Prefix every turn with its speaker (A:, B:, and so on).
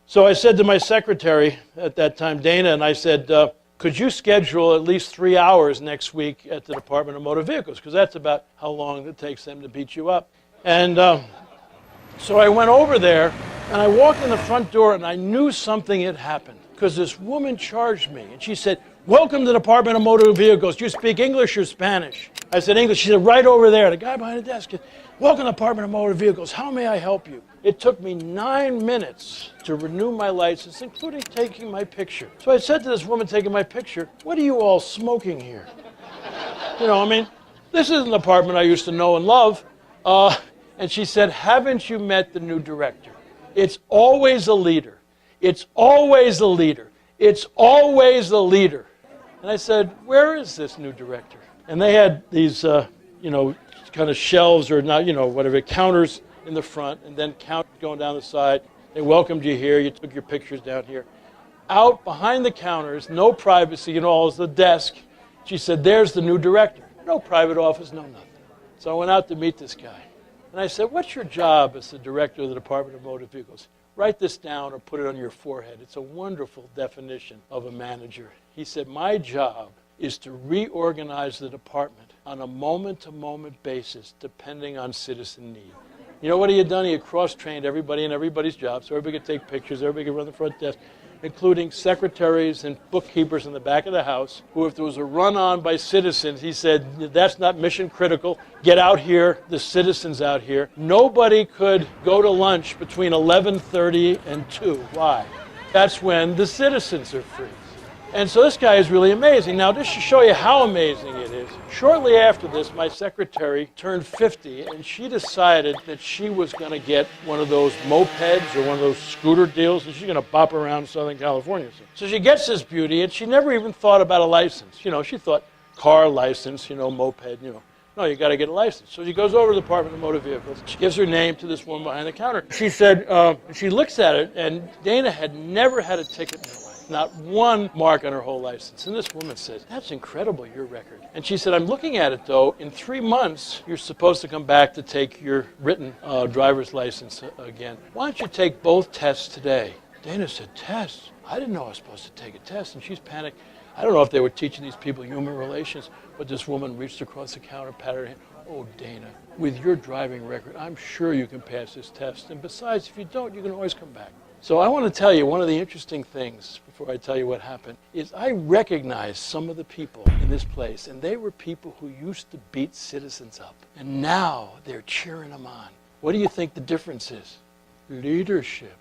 A: So I said to my secretary at that time, Dana, and I said, could you schedule at least 3 hours next week at the Department of Motor Vehicles? Because that's about how long it takes them to beat you up. And so I went over there, and I walked in the front door, and I knew something had happened. Because this woman charged me, and she said, welcome to the Department of Motor Vehicles. Do you speak English or Spanish? I said English. She said, right over there. The guy behind the desk said, welcome to the Department of Motor Vehicles. How may I help you? It took me 9 minutes to renew my license, including taking my picture. So I said to this woman taking my picture, what are you all smoking here? You know, I mean, this isn't the department I used to know and love. And she said, haven't you met the new director? It's always a leader. It's always a leader. It's always a leader. And I said, where is this new director? And they had these, kind of shelves or not, whatever, counters in the front, and then counters going down the side. They welcomed you here. You took your pictures down here. Out behind the counters, no privacy, all is the desk. She said, there's the new director. No private office, no nothing. So I went out to meet this guy. And I said, what's your job as the director of the Department of Motor Vehicles? Write this down or put it on your forehead. It's a wonderful definition of a manager. He said, my job is to reorganize the department on a moment-to-moment basis, depending on citizen need. You know what he had done? He had cross-trained everybody in everybody's job, so everybody could take pictures, everybody could run the front desk, including secretaries and bookkeepers in the back of the house, who, if there was a run-on by citizens, he said, that's not mission critical. Get out here, the citizens out here. Nobody could go to lunch between 11:30 and 2. Why? That's when the citizens are free. And so this guy is really amazing. Now, just to show you how amazing it is, shortly after this, my secretary turned 50, and she decided that she was going to get one of those mopeds or one of those scooter deals, and she's going to bop around Southern California. So she gets this beauty, and she never even thought about a license. She thought car license, moped, No, you got to get a license. So she goes over to the Department of Motor Vehicles. She gives her name to this woman behind the counter. She said, she looks at it, and Dana had never had a ticket in her life. Not one mark on her whole license. And this woman says, that's incredible, your record. And she said, I'm looking at it, though. In 3 months, you're supposed to come back to take your written driver's license again. Why don't you take both tests today? Dana said, tests? I didn't know I was supposed to take a test. And she's panicked. I don't know if they were teaching these people human relations, but this woman reached across the counter, patted her hand. Oh, Dana, with your driving record, I'm sure you can pass this test. And besides, if you don't, you can always come back. So I want to tell you, one of the interesting things, before I tell you what happened, is I recognized some of the people in this place, and they were people who used to beat citizens up. And now they're cheering them on. What do you think the difference is? Leadership.